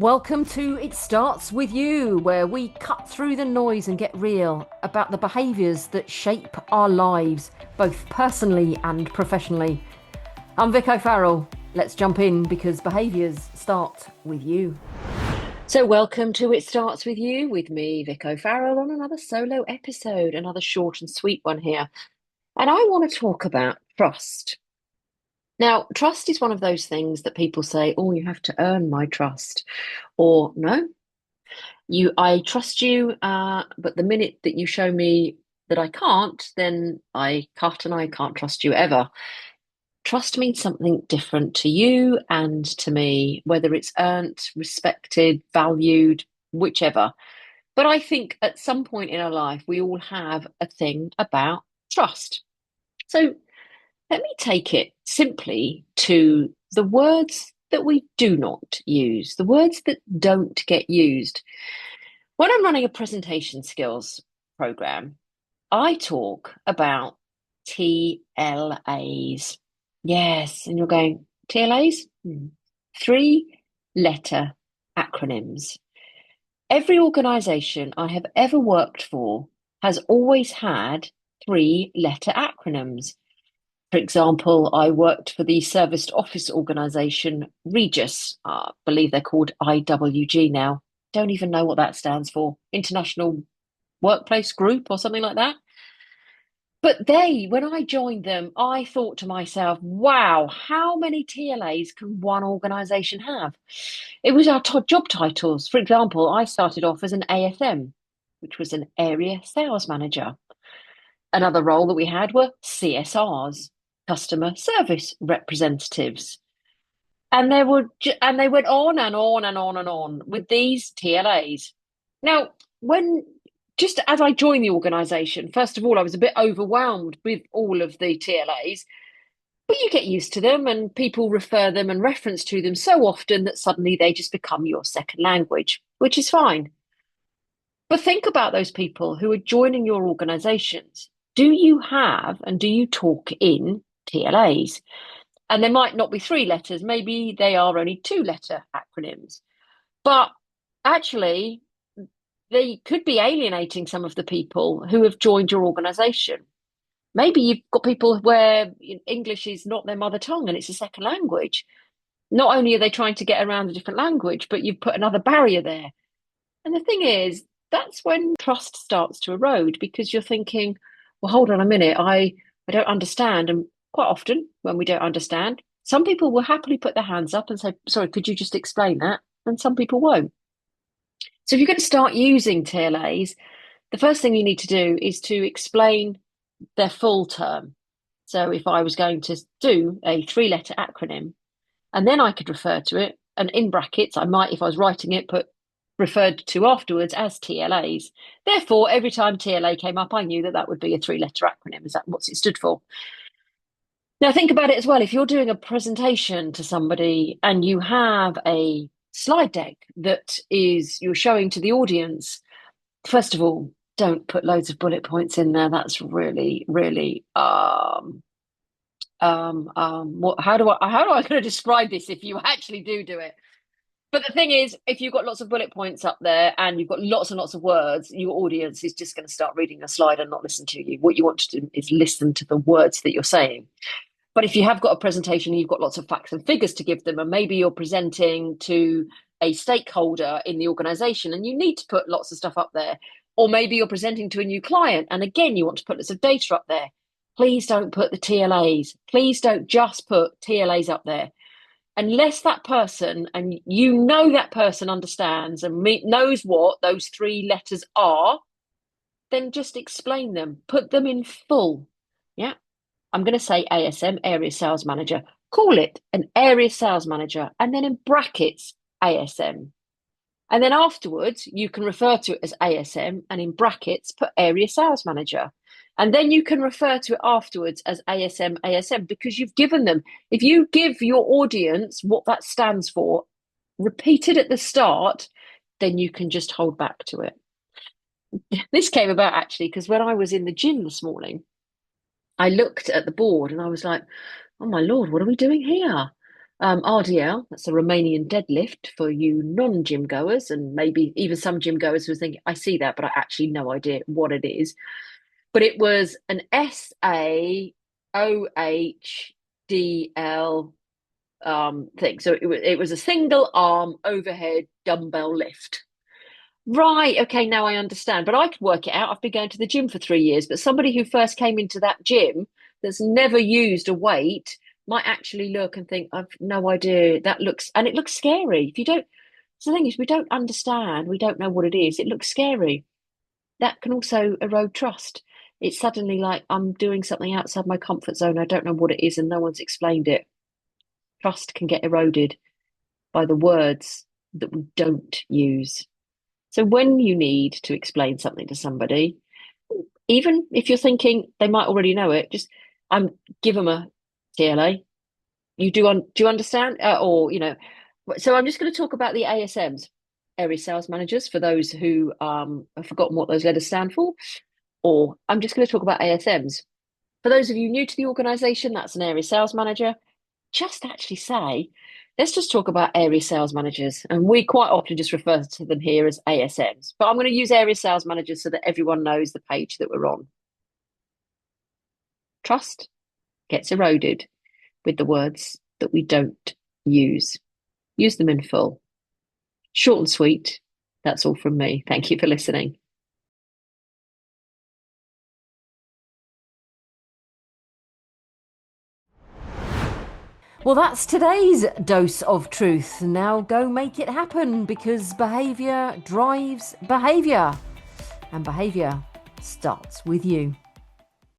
Welcome to It Starts With You, where we cut through the noise and get real about the behaviours that shape our lives, both personally and professionally. I'm Vic O'Farrell. Let's jump in because behaviours start with you. So, welcome to It Starts With You with me, Vic O'Farrell, on another solo episode, another short and sweet one here. And I want to talk about trust. Now, trust is one of those things that people say, oh, you have to earn my trust. Or no, I trust you, but the minute that you show me that I can't, then I cut and I can't trust you ever. Trust means something different to you and to me, whether it's earned, respected, valued, whichever. But I think at some point in our life, we all have a thing about trust. So let me take it simply to the words that we do not use, the words that don't get used. When I'm running a presentation skills program, I talk about TLAs. Yes, and you're going, TLAs? Three-letter acronyms. Every organization I have ever worked for has always had three-letter acronyms. For example, I worked for the serviced office organisation Regis. I believe they're called IWG now. Don't even know what that stands for. International Workplace Group or something like that. But when I joined them, I thought to myself, wow, how many TLAs can one organisation have? It was our job titles. For example, I started off as an ASM, which was an area sales manager. Another role that we had were CSRs, customer service representatives. And they went on and on and on and on with these TLAs. Now, when just as I joined the organisation, first of all, I was a bit overwhelmed with all of the TLAs, but you get used to them and people refer them and reference to them so often that suddenly they just become your second language, which is fine. But think about those people who are joining your organizations. Do you have and do you talk in TLAs? And they might not be three letters, maybe they are only two-letter acronyms. But actually, they could be alienating some of the people who have joined your organization. Maybe you've got people where English is not their mother tongue and it's a second language. Not only are they trying to get around a different language, but you've put another barrier there. And the thing is, that's when trust starts to erode because you're thinking, well, hold on a minute, I don't understand. And quite often when we don't understand, some people will happily put their hands up and say, sorry, could you just explain that? And some people won't. So if you're going to start using TLAs, the first thing you need to do is to explain their full term. So if I was going to do a three-letter acronym, and then I could refer to it, and in brackets, I might, if I was writing it, put referred to afterwards as TLAs. Therefore, every time TLA came up, I knew that that would be a three-letter acronym. Is that what it stood for? Now, think about it as well. If you're doing a presentation to somebody and you have a slide deck that you're showing to the audience, first of all, don't put loads of bullet points in there. That's really, really how do I going to describe this if you actually do it? But the thing is, if you've got lots of bullet points up there and you've got lots and lots of words, your audience is just going to start reading a slide and not listen to you. What you want to do is listen to the words that you're saying. But if you have got a presentation and you've got lots of facts and figures to give them, and maybe you're presenting to a stakeholder in the organization and you need to put lots of stuff up there, or maybe you're presenting to a new client and again, you want to put lots of data up there, please don't put the TLAs. Please don't just put TLAs up there. Unless that person, and you know that person understands and knows what those three letters are, then just explain them. Put them in full. Yeah. I'm going to say ASM, area sales manager. Call it an area sales manager, and then in brackets, ASM. And then afterwards, you can refer to it as ASM, and in brackets, put area sales manager. And then you can refer to it afterwards as ASM because you've given them. If you give your audience what that stands for, repeat it at the start, then you can just hold back to it. This came about actually because when I was in the gym this morning, I looked at the board and I was like, oh my Lord, what are we doing here? RDL, that's a Romanian deadlift for you non-gym goers, and maybe even some gym goers who are thinking, I see that, but I actually no idea what it is. But it was an SAOHDL thing. So it was a single arm overhead dumbbell lift. Right, okay, now I understand. But I could work it out. I've been going to the gym for 3 years, but somebody who first came into that gym that's never used a weight might actually look and think, I've no idea. That looks, and it looks scary. If you don't, so the thing is, we don't understand, we don't know what it is. It looks scary. That can also erode trust. It's suddenly like I'm doing something outside my comfort zone. I don't know what it is, and no one's explained it. Trust can get eroded by the words that we don't use. So when you need to explain something to somebody, even if you're thinking they might already know it, just give them a TLA. Do you understand? So I'm just going to talk about the ASMs, area sales managers, for those who have forgotten what those letters stand for, or I'm just going to talk about ASMs. For those of you new to the organization, that's an area sales manager. Just actually say, let's just talk about area sales managers. And we quite often just refer to them here as ASMs. But I'm going to use area sales managers so that everyone knows the page that we're on. Trust gets eroded with the words that we don't use. Use them in full. Short and sweet. That's all from me. Thank you for listening. Well, that's today's dose of truth. Now go make it happen, because behaviour drives behaviour. And behaviour starts with you.